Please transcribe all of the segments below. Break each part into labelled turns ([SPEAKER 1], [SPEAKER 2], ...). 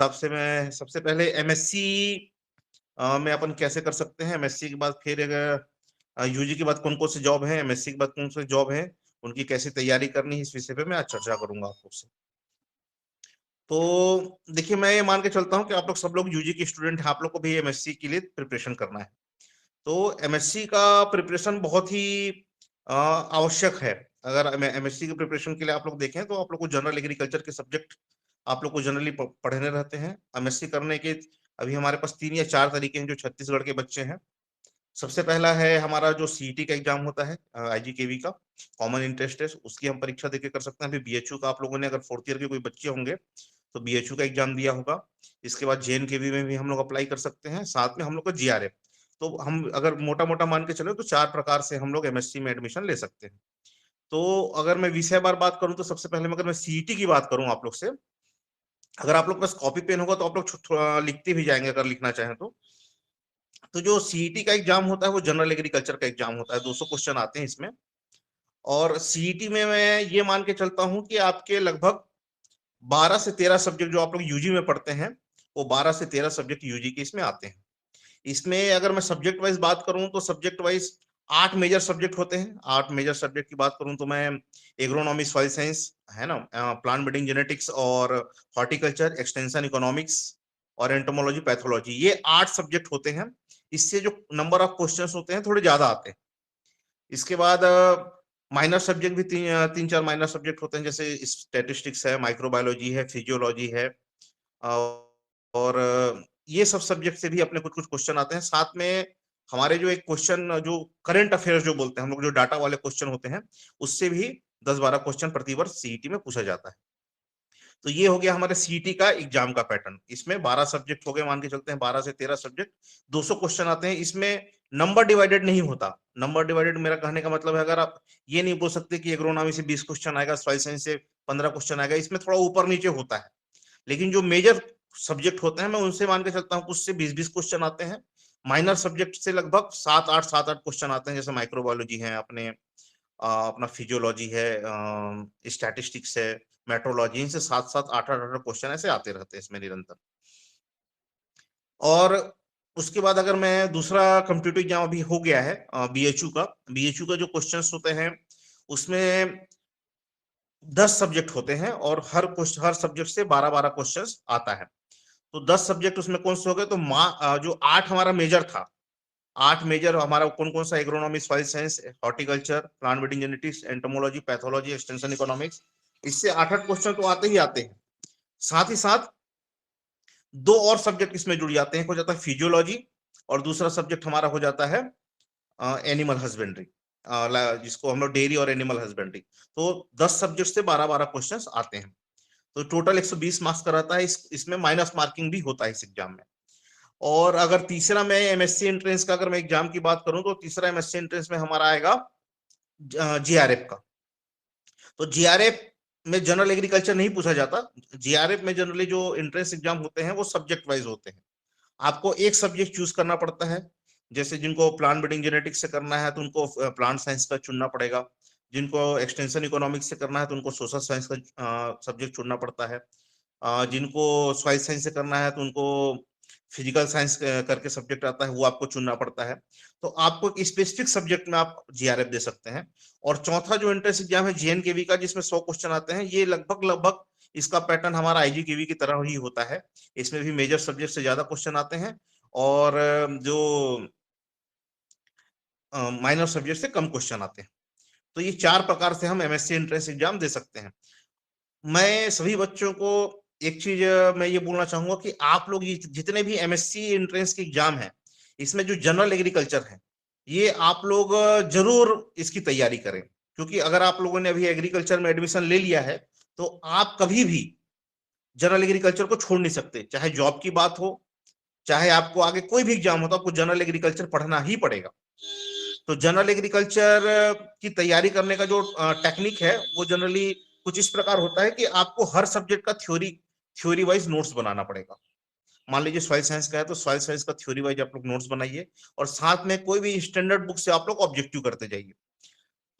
[SPEAKER 1] हिसाब से मैं सबसे पहले एमएससी में अपन कैसे कर सकते हैं, एमएससी के बाद फिर यूजी के बाद कौन कौन सी जॉब है, एमएससी के बाद कौन सी जॉब है, उनकी कैसे तैयारी करनी है, इस विषय पे मैं आज चर्चा करूंगा आप लोग से। तो देखिए, मैं ये मान के चलता हूँ कि आप लोग सब लोग यूजी के स्टूडेंट हैं, आप लोग को भी एमएससी के लिए प्रिपरेशन करना है। तो एमएससी का प्रिपरेशन बहुत ही आवश्यक है। अगर एमएससी की प्रिपरेशन के लिए आप लोग देखें तो आप लोग को जनरल एग्रीकल्चर के सब्जेक्ट आप लोग को जनरली पढ़ने रहते हैं। एमएससी करने के अभी हमारे पास 3 या 4 तरीके हैं जो छत्तीसगढ़ के बच्चे हैं। सबसे पहला है हमारा जो सीईटी का एग्जाम होता है, आईजीकेवी का कॉमन इंटरेस्ट टेस्ट, उसकी हम परीक्षा देके कर सकते हैं। अभी बीएचयू का आप लोगों ने अगर फोर्थ ईयर के कोई बच्चे होंगे तो बीएचयू का एग्जाम दिया होगा। इसके बाद जेएनकेवी में भी हम लोग अप्लाई कर सकते हैं, साथ में हम लोग का जीआरएफ। तो हम अगर मोटा मोटा मान के चले तो 4 प्रकार से हम लोग एमएससी में एडमिशन ले सकते हैं। तो अगर मैं विषय बार बात करूं तो सबसे पहले अगर मैं सीईटी की बात करूं आप लोग से, अगर आप लोग के पास कॉपी पेन होगा तो आप लोग लिखते भी जाएंगे अगर लिखना चाहें तो जो सीईटी का एग्जाम होता है वो जनरल एग्रीकल्चर का एग्जाम होता है, 200 क्वेश्चन आते हैं इसमें। और सीईटी में मैं ये मान के चलता हूं कि आपके लगभग 12 से 13 सब्जेक्ट जो आप लोग यूजी में पढ़ते हैं, वो 12 से 13 सब्जेक्ट यूजी के इसमें आते हैं। इसमें अगर मैं सब्जेक्ट वाइज बात करूं तो सब्जेक्ट वाइज 8 मेजर सब्जेक्ट होते हैं। 8 मेजर सब्जेक्ट की बात करूं तो मैं एग्रोनॉमी, सॉइल साइंस है ना, प्लांट ब्रीडिंग जेनेटिक्स और हॉर्टिकल्चर, एक्सटेंशन इकोनॉमिक्स और एंटोमोलॉजी, पैथोलॉजी, ये 8 सब्जेक्ट होते हैं। इससे जो नंबर ऑफ क्वेश्चंस होते हैं थोड़े ज्यादा आते हैं। इसके बाद माइनर सब्जेक्ट भी 3 4 माइनर सब्जेक्ट होते हैं, जैसे स्टैटिस्टिक्स है, माइक्रोबायोलॉजी है, फिजियोलॉजी है। और ये सब सब्जेक्ट से भी अपने कुछ कुछ क्वेश्चन आते हैं। साथ में हमारे जो एक क्वेश्चन जो करंट अफेयर्स जो बोलते हैं हम लोग, जो डाटा वाले क्वेश्चन होते हैं, उससे भी 10 12 क्वेश्चन प्रतिवर्ष सीईटी में पूछा जाता है। तो ये हो गया हमारे सीईटी का एग्जाम का पैटर्न। इसमें 12 सब्जेक्ट हो गए, मान के चलते हैं 12 से 13 सब्जेक्ट, 200 क्वेश्चन आते हैं। इसमें नंबर डिवाइडेड नहीं होता। नंबर डिवाइडेड मेरा कहने का मतलब है, अगर आप ये नहीं बोल सकते कि एग्रोनॉमी से 20 क्वेश्चन आएगा, सॉइल साइंस से 15 क्वेश्चन आएगा, इसमें थोड़ा ऊपर नीचे होता है। लेकिन जो मेजर सब्जेक्ट होते हैं मैं उनसे मान के चलता हूँ कुछ से 20 20 क्वेश्चन आते हैं। माइनर सब्जेक्ट से लगभग 7 8 क्वेश्चन आते हैं, जैसे माइक्रोबायोलॉजी है, अपना फिजियोलॉजी है, स्टैटिस्टिक्स है, मेट्रोलॉजी, इनसे 7 7 8 8 क्वेश्चन ऐसे आते रहते हैं इसमें निरंतर। और उसके बाद अगर मैं दूसरा कम्पिटिटिव एग्जाम अभी हो गया है बीएचयू का जो क्वेश्चंस होते हैं उसमें 10 सब्जेक्ट होते हैं और हर सब्जेक्ट से 12 12 क्वेश्चंस आता है। तो 10 सब्जेक्ट उसमें कौन से हो गए, तो जो 8 हमारा मेजर था, 8 मेजर हमारा कौन कौन सा, agronomy, soil science, horticulture, plant breeding genetics, entomology, pathology, extension economics, इससे 8 8 क्वेश्चन तो आते ही आते हैं। साथ ही साथ 2 और सब्जेक्ट इसमें जुड़ जाते हैं। एक हो जाता है फिजियोलॉजी और दूसरा सब्जेक्ट हमारा हो जाता है एनिमल हस्बेंड्री, जिसको हम लोग डेयरी और एनिमल हस्बेंड्री। तो 10 सब्जेक्ट से 12 12 क्वेश्चन आते हैं। तो टोटल 120 मार्क्स का रहता है। इसमें माइनस मार्किंग भी होता है इस एग्जाम में। और अगर तीसरा मैं एमएससी एंट्रेंस का अगर मैं एग्जाम की बात करूं तो तीसरा एमएससी एंट्रेंस में हमारा आएगा जीआरएफ का। तो जीआरएफ में जनरल एग्रीकल्चर नहीं पूछा जाता। जीआरएफ में जनरली जो एंट्रेंस एग्जाम होते हैं वो सब्जेक्ट वाइज होते हैं। आपको एक सब्जेक्ट चूज करना पड़ता है। जैसे जिनको प्लांट ब्रीडिंग जेनेटिक्स से करना है तो उनको प्लांट साइंस का चुनना पड़ेगा। जिनको एक्सटेंशन इकोनॉमिक्स से करना है तो उनको सोशल साइंस का सब्जेक्ट चुनना पड़ता है। जिनको सॉइल साइंस से करना है तो उनको फिजिकल साइंस करके सब्जेक्ट आता है, वो आपको चुनना पड़ता है। तो आपको एक स्पेसिफिक सब्जेक्ट में आप जीआरएफ दे सकते हैं। और चौथा जो एंट्रेंस एग्जाम है जेएनकेवी का, जिसमें 100 क्वेश्चन आते हैं, ये लगभग लगभग इसका पैटर्न हमारा आईजीकेवी की तरह ही होता है। इसमें भी मेजर सब्जेक्ट से ज्यादा क्वेश्चन आते हैं और जो माइनर सब्जेक्ट से कम क्वेश्चन आते हैं। तो ये 4 प्रकार से हम एमएससी एंट्रेंस एग्जाम दे सकते हैं। मैं सभी बच्चों को एक चीज मैं ये बोलना चाहूंगा कि आप लोग ये जितने भी एमएससी एंट्रेंस के एग्जाम हैं, इसमें जो जनरल एग्रीकल्चर है, ये आप लोग जरूर इसकी तैयारी करें। क्योंकि अगर आप लोगों ने अभी एग्रीकल्चर में एडमिशन ले लिया है तो आप कभी भी जनरल एग्रीकल्चर को छोड़ नहीं सकते। चाहे जॉब की बात हो, चाहे आपको आगे कोई भी एग्जाम हो, तो आपको जनरल एग्रीकल्चर पढ़ना ही पड़ेगा। तो जनरल एग्रीकल्चर की तैयारी करने का जो टेक्निक है वो जनरली कुछ इस प्रकार होता है कि आपको हर सब्जेक्ट का थ्योरी वाइज नोट्स बनाना पड़ेगा। मान लीजिए सॉइल साइंस का है तो सॉइल साइंस का थ्योरी वाइज आप लोग नोट्स बनाइए और साथ में कोई भी स्टैंडर्ड बुक से आप लोग ऑब्जेक्टिव करते जाइए।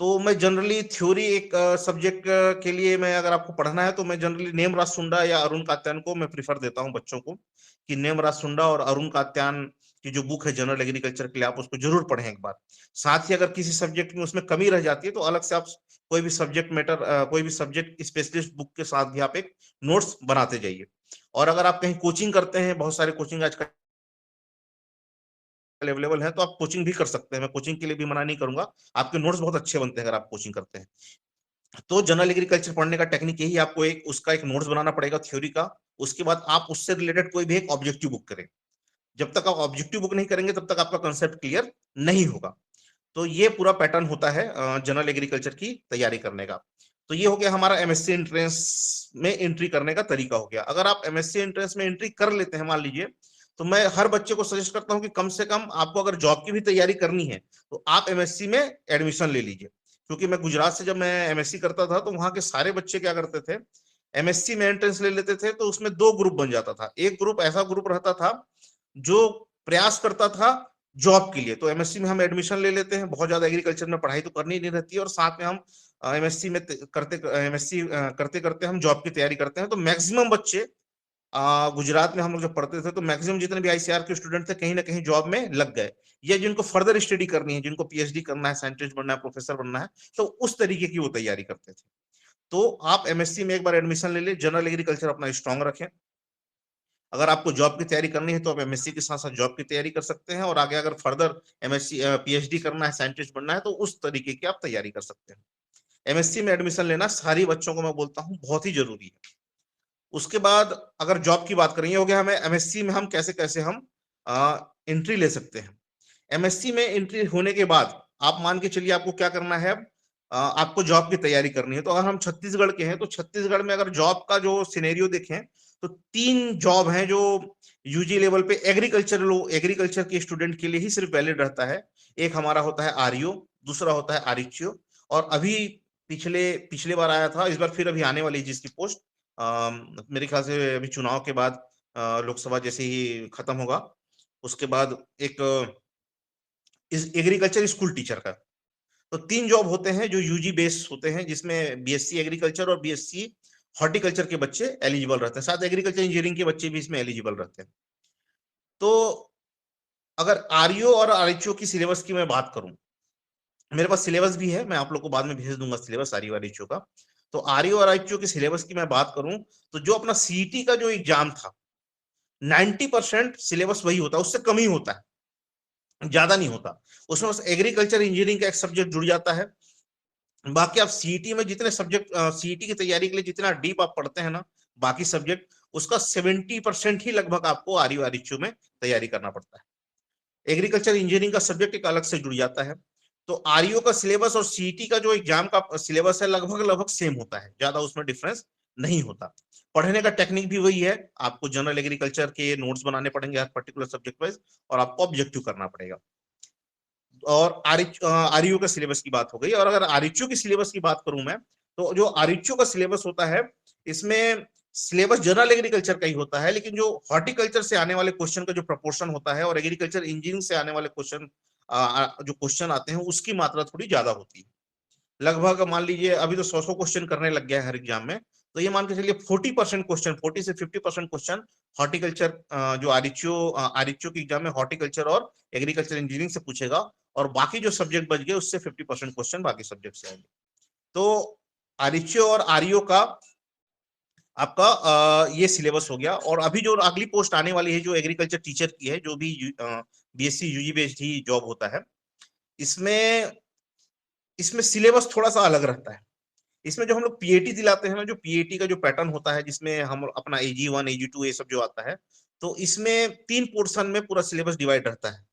[SPEAKER 1] तो मैं जनरली थ्योरी एक सब्जेक्ट के लिए मैं अगर आपको पढ़ना है तो मैं जनरली नेमराज सुंडा या अरुण कात्यायन को मैं प्रिफर देता हूं बच्चों को, कि नेमराज सुंडा और अरुण कात्यायन की जो बुक है जनरल एग्रीकल्चर के लिए, आप उसको जरूर पढ़ें एक बार। साथ ही अगर किसी सब्जेक्ट में उसमें कमी रह जाती है तो अलग से आप कोई भी सब्जेक्ट मैटर, कोई भी सब्जेक्ट स्पेशलिस्ट बुक के साथ भी आप एक नोट्स बनाते जाइए। और अगर आप कहीं कोचिंग करते हैं, बहुत सारे कोचिंग आजकल अवेलेबल है, तो आप कोचिंग भी कर सकते हैं, मैं कोचिंग के लिए भी मना नहीं करूंगा। आपके नोट्स बहुत अच्छे बनते हैं अगर आप कोचिंग करते हैं। तो जनरल एग्रीकल्चर पढ़ने का टेक्निक यही, आपको एक उसका एक नोट्स बनाना पड़ेगा थ्योरी का। उसके बाद आप उससे रिलेटेड कोई भी एक ऑब्जेक्टिव बुक करें। जब तक आप ऑब्जेक्टिव बुक नहीं करेंगे तब तक आपका कंसेप्ट क्लियर नहीं होगा। तो ये पूरा पैटर्न होता है जनरल एग्रीकल्चर की तैयारी करने का। तो ये हो गया हमारा एमएससी एंट्रेंस में एंट्री करने का तरीका हो गया। अगर आप एमएससी एंट्रेंस में एंट्री कर लेते हैं मान लीजिए, तो मैं हर बच्चे को सजेस्ट करता हूं कि कम से कम आपको अगर जॉब की भी तैयारी करनी है तो आप एमएससी में एडमिशन ले लीजिए। क्योंकि मैं गुजरात से जब मैं एमएससी करता था तो वहां के सारे बच्चे क्या करते थे, एमएससी में एंट्रेंस ले लेते थे, तो उसमें दो ग्रुप बन जाता था। एक ग्रुप ऐसा ग्रुप रहता था जो प्रयास करता था जॉब के लिए, तो एमएससी में हम एडमिशन ले लेते हैं, बहुत ज्यादा एग्रीकल्चर में पढ़ाई तो करनी नहीं रहती है, और साथ में हम एमएससी में करते करते हम जॉब की तैयारी करते हैं। तो मैक्सिमम बच्चे गुजरात में हम लोग जब पढ़ते थे तो मैक्सिमम जितने भी आईसीआर के स्टूडेंट थे कहीं ना कहीं जॉब में लग गए, या जिनको फर्दर स्टडी करनी है, जिनको पीएचडी करना है, साइंटिस्ट बनना है, प्रोफेसर बनना है, तो उस तरीके की वो तैयारी करते थे। तो आप एमएससी में एक बार एडमिशन ले ले, जनरल एग्रीकल्चर अपना स्ट्रांग रखें। अगर आपको जॉब की तैयारी करनी है तो आप एमएससी के साथ साथ जॉब की तैयारी कर सकते हैं, और आगे अगर फर्दर एमएससी पीएचडी करना है, साइंटिस्ट बनना है, तो उस तरीके की आप तैयारी कर सकते हैं। एमएससी में एडमिशन लेना सारी बच्चों को मैं बोलता हूँ बहुत ही जरूरी है। उसके बाद अगर जॉब की बात करेंगे, हो गया हमें एमएससी में हम कैसे कैसे हम एंट्री ले सकते हैं। एमएससी में एंट्री होने के बाद आप मान के चलिए आपको क्या करना है, आपको जॉब की तैयारी करनी है। तो अगर हम छत्तीसगढ़ के हैं तो छत्तीसगढ़ में अगर जॉब का जो सिनेरियो देखें तो तीन जॉब हैं जो यूजी लेवल पे एग्रीकल्चर के स्टूडेंट के लिए ही सिर्फ वैलिड रहता है। एक हमारा होता है आरईओ, दूसरा होता है आरईचओ, और अभी पिछले पिछले बार आया था, इस बार फिर अभी आने वाली है जिसकी पोस्ट, मेरे ख्याल से अभी चुनाव के बाद, लोकसभा जैसे ही खत्म होगा उसके बाद एक इस एग्रीकल्चर स्कूल टीचर का। तो तीन जॉब होते हैं जो यूजी बेस होते हैं, जिसमें बीएससी एग्रीकल्चर और बीएससी हॉर्टिकल्चर के बच्चे एलिजिबल रहते हैं, साथ एग्रीकल्चर इंजीनियरिंग के बच्चे भी इसमें एलिजिबल रहते हैं। तो अगर आरईओ और आरएचओ की सिलेबस की मैं बात करूं, मेरे पास सिलेबस भी है, मैं आप लोग को बाद में भेज दूंगा सिलेबस आरईओ और आरएचओ का। तो आरईओ और आरएचओ की सिलेबस की मैं बात करूं तो जो अपना सीईटी का जो एग्जाम था, 90% सिलेबस वही होता है, उससे कम ही होता है, ज्यादा नहीं होता। उसमें बस एग्रीकल्चर इंजीनियरिंग का एक सब्जेक्ट जुड़ जाता है। बाकी आप सीईटी में जितने सब्जेक्ट, सीईटी की तैयारी के लिए जितना डीप आप पढ़ते हैं ना बाकी सब्जेक्ट, उसका 70% ही लगभग आपको आरयू आरएचयू में तैयारी करना पड़ता है। एग्रीकल्चर इंजीनियरिंग का सब्जेक्ट एक अलग से जुड़ जाता है। तो आरयू का सिलेबस और सीईटी का जो एग्जाम का सिलेबस है लगभग लगभग सेम होता है, ज्यादा उसमें डिफरेंस नहीं होता। पढ़ने का टेक्निक भी वही है, आपको जनरल एग्रीकल्चर के नोट्स बनाने पड़ेंगे हर पर्टिकुलर सब्जेक्ट वाइज, और आपको ऑब्जेक्टिव करना पड़ेगा। और आरईयू का सिलेबस की बात हो गई। और अगर आरईचओ की सिलेबस की बात करूं मैं, तो जो आरईचओ का सिलेबस होता है, इसमें सिलेबस जनरल एग्रीकल्चर का ही होता है, लेकिन जो हॉर्टिकल्चर से आने वाले क्वेश्चन का जो प्रपोर्शन होता है और एग्रीकल्चर इंजीनियरिंग से आने वाले क्वेश्चन, जो क्वेश्चन आते हैं उसकी मात्रा थोड़ी ज्यादा होती है। लगभग मान लीजिए अभी तो 100 क्वेश्चन करने लग गया है हर एग्जाम में, तो ये मान के चलिए 40% क्वेश्चन, 40 से 50% क्वेश्चन हॉर्टिकल्चर, जो आरईचओ की एग्जाम में हॉर्टिकल्चर और एग्रीकल्चर इंजीनियरिंग से पूछेगा, और बाकी जो सब्जेक्ट बच गए उससे 50% क्वेश्चन बाकी सब्जेक्ट से आएंगे। तो आरईचओ और आरईओ का आपका ये सिलेबस हो गया। और अभी जो अगली पोस्ट आने वाली है जो एग्रीकल्चर टीचर की है, जो भी बीएससी यूजी बेस्ड ही जॉब होता है, इसमें इसमें सिलेबस थोड़ा सा अलग रहता है। इसमें जो हम लोग पीएटी दिलाते हैं ना, जो पीएटी का जो पैटर्न होता है जिसमें हम अपना AG1 AG2 ये सब जो आता है, तो इसमें तीन पोर्शन में पूरा सिलेबस डिवाइड रहता है,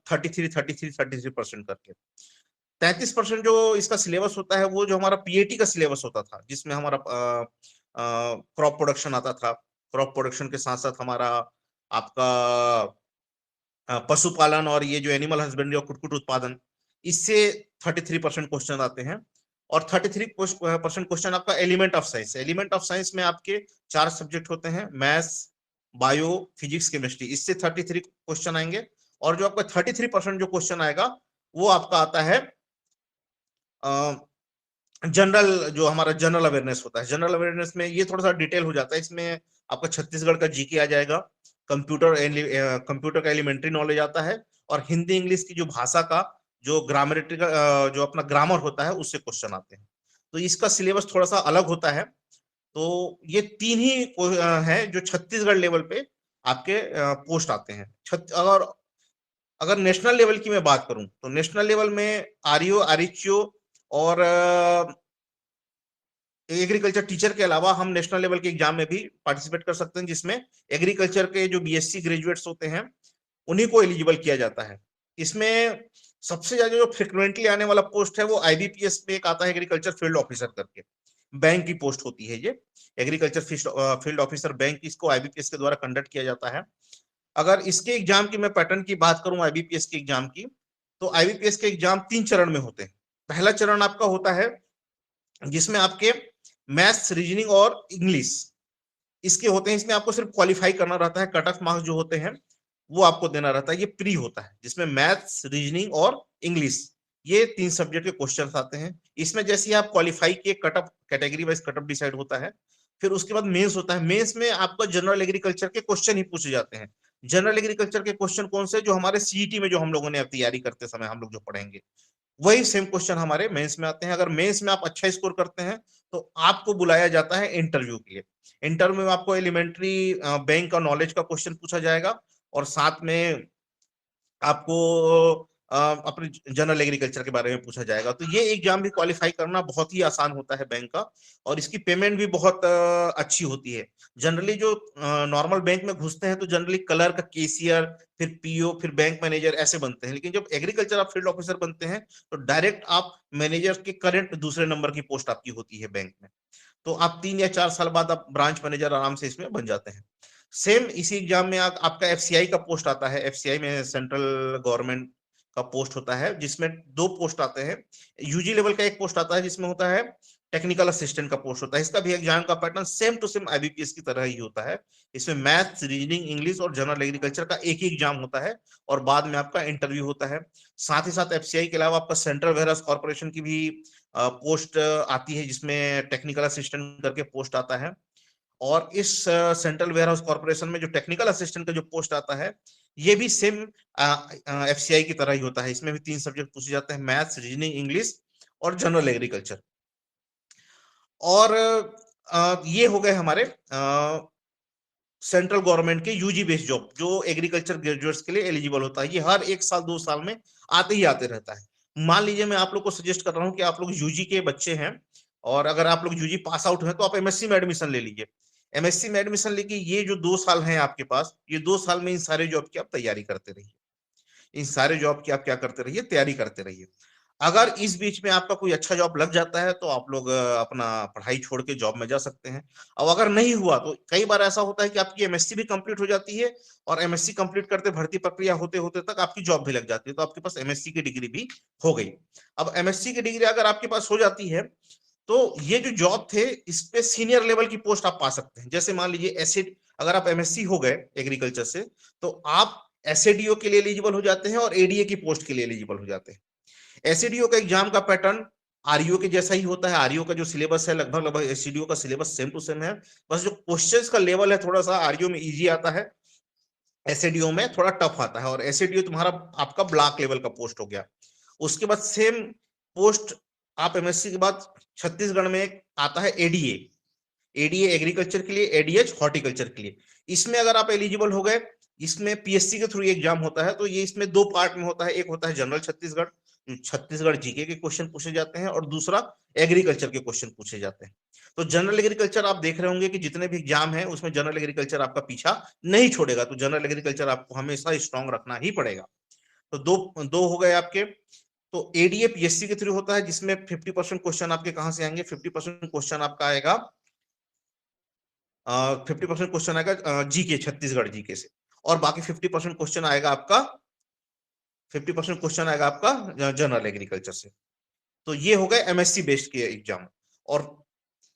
[SPEAKER 1] 33 करके। 33% जो इसका सिलेबस होता है वो जो हमारा पीएटी का सिलेबस होता था, जिसमें हमारा क्रॉप प्रोडक्शन आता था। क्रॉप प्रोडक्शन के साथ साथ हमारा आपका पशुपालन और ये जो एनिमल हस्बेंड्री और कुक्कुट उत्पादन, इससे 33% क्वेश्चन आते हैं। और 33% क्वेश्चन आपका element of science. Element of science में आपके चार सब्जेक्ट होते हैं, मैथ्स, बायो, फिजिक्स, केमिस्ट्री, इससे 33 क्वेश्चन आएंगे। और जो आपका 33% जो क्वेश्चन आएगा वो आपका आता है जनरल जो हमारा जनरल अवेयरनेस होता है, जनरल अवेयरनेस में ये थोड़ा सा डिटेल हो जाता है। इसमें आपका छत्तीसगढ़ का जीके आ जाएगा, कंप्यूटर का एलिमेंट्री नॉलेज आता है, और हिंदी इंग्लिश की जो भाषा का जो ग्रामेटिकल जो अपना ग्रामर होता है उससे क्वेश्चन आते हैं। तो इसका सिलेबस थोड़ा सा अलग होता है। तो ये तीन ही हैं जो छत्तीसगढ़ लेवल पे आपके पोस्ट आते हैं। अगर अगर नेशनल लेवल की मैं बात करूं तो नेशनल लेवल में आरईओ, आरएचओ और एग्रीकल्चर टीचर के अलावा हम नेशनल लेवल के एग्जाम में भी पार्टिसिपेट कर सकते हैं, जिसमें एग्रीकल्चर के जो बीएससी ग्रेजुएट्स होते हैं उन्हीं को एलिजिबल किया जाता है। इसमें सबसे ज्यादा जो फ्रिक्वेंटली आने वाला पोस्ट है वो आईबीपीएस पे एक आता है, एग्रीकल्चर फील्ड ऑफिसर करके, बैंक की पोस्ट होती है ये। एग्रीकल्चर फील्ड ऑफिसर बैंक, इसको आईबीपीएस के द्वारा कंडक्ट किया जाता है। अगर इसके एग्जाम की मैं पैटर्न की बात करूं आईबीपीएस के एग्जाम की, तो आईबीपीएस के एग्जाम 3 चरण में होते हैं। पहला चरण आपका होता है जिसमें आपके मैथ्स, रीजनिंग और इंग्लिश इसके होते हैं। इसमें आपको सिर्फ क्वालिफाई करना रहता है, कट ऑफ मार्क्स जो होते हैं वो आपको देना रहता है। ये प्री होता है जिसमें मैथ्स, रीजनिंग और इंग्लिश ये 3 सब्जेक्ट के क्वेश्चन आते हैं। इसमें जैसे ही आप क्वालिफाई किए, cut off category wise cut off decide होता है। फिर उसके बाद मेंस होता है। मेंस में आपका जनरल एग्रीकल्चर के क्वेश्चन ही पूछे जाते हैं। जनरल एग्रीकल्चर के क्वेश्चन कौन से, जो हमारे सीईटी में जो हम लोगों ने तैयारी करते समय हम लोग जो पढ़ेंगे वही सेम क्वेश्चन हमारे मेंस में आते हैं। अगर मेंस में आप अच्छा स्कोर करते हैं तो आपको बुलाया जाता है इंटरव्यू के लिए। इंटरव्यू में आपको एलिमेंट्री बैंक का नॉलेज का क्वेश्चन पूछा जाएगा, और साथ में आपको अपने जनरल एग्रीकल्चर के बारे में पूछा जाएगा। तो ये एग्जाम भी क्वालिफाई करना बहुत ही आसान होता है बैंक का, और इसकी पेमेंट भी बहुत अच्छी होती है। जनरली जो नॉर्मल बैंक में घुसते हैं तो जनरली क्लर्क, कैशियर, फिर पीओ, फिर बैंक मैनेजर ऐसे बनते हैं। लेकिन जब एग्रीकल्चर आप फील्ड ऑफिसर बनते हैं तो डायरेक्ट आप मैनेजर के करंट दूसरे नंबर की पोस्ट आपकी होती है बैंक में। तो आप 3 या 4 साल बाद आप ब्रांच मैनेजर आराम से इसमें बन जाते हैं। सेम इसी एग्जाम में आपका एफसीआई का पोस्ट आता है। एफसीआई में सेंट्रल गवर्नमेंट का पोस्ट होता है, जिसमें 2 पोस्ट आते हैं। यूजी लेवल का एक पोस्ट आता है जिसमें होता है टेक्निकल असिस्टेंट का पोस्ट होता है। इसका भी एग्जाम का pattern same to same IBPS की तरह ही होता है। इसमें मैथ्स, रीजनिंग, इंग्लिश और जनरल एग्रीकल्चर का एक ही एग्जाम होता है, और बाद में आपका इंटरव्यू होता है। साथ ही साथ एफसीआई के अलावा आपका सेंट्रल वेयर हाउस कॉर्पोरेशन की भी पोस्ट आती है, जिसमें टेक्निकल असिस्टेंट करके पोस्ट आता है। और इस सेंट्रल वेयर हाउस कॉर्पोरेशन में जो टेक्निकल असिस्टेंट का जो पोस्ट आता है ये भी सेम एफसीआई की तरह ही होता है। इसमें भी 3 सब्जेक्ट पूछे जाते हैं, मैथ्स, रीजनिंग, इंग्लिश और जनरल एग्रीकल्चर। और ये हो गए हमारे सेंट्रल गवर्नमेंट के यूजी बेस्ड जॉब जो एग्रीकल्चर ग्रेजुएट्स के लिए एलिजिबल होता है। ये हर 1 साल 2 साल में आते ही आते रहता है। मान लीजिए मैं आप लोग को सजेस्ट कर रहा हूं कि आप लोग यूजी के बच्चे हैं, और अगर आप लोग यूजी पास आउट हैं तो आप एमएससी में एडमिशन ले लीजिए। एमएससी में एडमिशन लेके ये जो 2 साल हैं आपके पास, ये 2 साल में इन सारे जॉब की आप तैयारी करते रहिए। इन सारे जॉब की आप क्या करते रहिए, तैयारी करते रहिए। अगर इस बीच में आपका कोई अच्छा जॉब लग जाता है तो आप लोग अपना पढ़ाई छोड़ के जॉब में जा सकते हैं। और अगर नहीं हुआ तो कई बार ऐसा होता है कि आपकी एमएससी भी कंप्लीट हो जाती है, और एमएससी कंप्लीट करते भर्ती प्रक्रिया होते होते तक आपकी जॉब भी लग जाती है, तो आपके पास एमएससी की डिग्री भी हो गई। अब एमएससी की डिग्री अगर आपके पास हो जाती है तो ये जो जॉब थे इस पे सीनियर लेवल की पोस्ट आप पा सकते हैं। जैसे मान लीजिए एसिड, अगर आप एमएससी हो गए एग्रीकल्चर से तो आप एसएडीओ के लिए एलिजिबल हो जाते हैं और एडीए की पोस्ट के लिए एलिजिबल हो जाते हैं। एसईडीओ का एग्जाम का पैटर्न आरईओ के जैसा ही होता है। आरईओ का जो सिलेबस है लगभग लगभग एसईडीओ का सिलेबस सेम टू सेम है। बस जो क्वेश्चंस का लेवल है थोड़ा सा आरईओ में इजी आता है, एसईडीओ में थोड़ा टफ आता है। और एसईडीओ तुम्हारा आपका ब्लॉक लेवल का पोस्ट हो गया। उसके बाद सेम पोस्ट आप एमएससी के बाद छत्तीसगढ़ में एक आता है एडीए। एडीए एग्रीकल्चर के लिए, एडीएच हॉर्टिकल्चर के लिए। इसमें अगर आप एलिजिबल हो गए, इसमें पीएससी के थ्रू एग्जाम होता है। तो ये इसमें 2 पार्ट में होता है। एक होता है जनरल छत्तीसगढ़, छत्तीसगढ़ जीके के क्वेश्चन पूछे जाते हैं, और दूसरा एग्रीकल्चर के क्वेश्चन पूछे जाते हैं। तो जनरल एग्रीकल्चर आप देख रहे होंगे कि जितने भी एग्जाम है उसमें जनरल एग्रीकल्चर आपका पीछा नहीं छोड़ेगा। तो जनरल एग्रीकल्चर आपको हमेशा स्ट्रांग रखना ही पड़ेगा। तो दो दो हो गए आपके। तो एडीए पीएससी के थ्रू होता है, जिसमें 50% क्वेश्चन आपके कहां से आएंगे, 50% क्वेश्चन आपका आएगा 50% क्वेश्चन आएगा जीके, छत्तीसगढ़ जीके से। और बाकी 50% क्वेश्चन आएगा आपका 50% क्वेश्चन आएगा आपका जनरल एग्रीकल्चर से। तो ये हो गए एमएससी बेस्ड के एग्जाम। और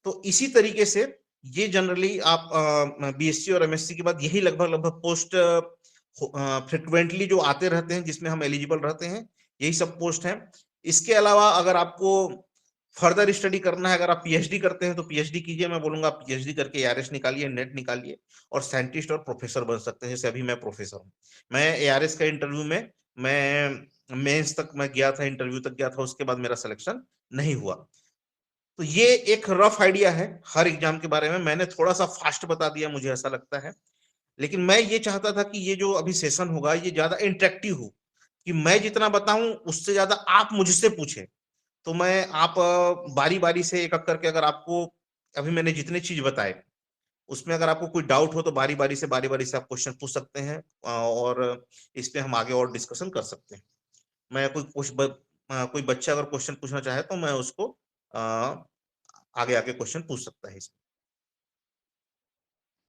[SPEAKER 1] तो इसी तरीके से ये जनरली आप बीएससी और एमएससी के बाद यही लगभग लगभग पोस्ट फ्रिक्वेंटली जो आते रहते हैं, जिसमें हम एलिजिबल रहते हैं, यही सब पोस्ट हैं। इसके अलावा अगर आपको फर्दर स्टडी करना है, अगर आप पीएचडी करते हैं तो पीएचडी कीजिए। मैं बोलूंगा आप पीएचडी करके एआरएस निकालिए, नेट निकालिए और साइंटिस्ट और प्रोफेसर बन सकते हैं। जैसे अभी मैं प्रोफेसर हूँ। मैं एआरएस का इंटरव्यू में मैं मेंस तक मैं गया था, इंटरव्यू तक गया था, उसके बाद मेरा सिलेक्शन नहीं हुआ। तो ये एक रफ आइडिया है हर एग्जाम के बारे में। मैंने थोड़ा सा फास्ट बता दिया, मुझे ऐसा लगता है। लेकिन मैं ये चाहता था कि ये जो अभी सेशन होगा ये ज्यादा इंटरेक्टिव हो, कि मैं जितना बताऊं उससे ज्यादा आप मुझसे पूछें। तो मैं आप बारी बारी से एक एक करके, अगर आपको अभी मैंने जितने चीज बताए उसमें अगर आपको कोई डाउट हो तो बारी बारी से आप क्वेश्चन पूछ सकते हैं, और इस पे हम आगे और डिस्कशन कर सकते हैं। मैं कोई बच्चा अगर क्वेश्चन पूछना चाहे तो मैं उसको अ, आगे आके क्वेश्चन पूछ सकता है।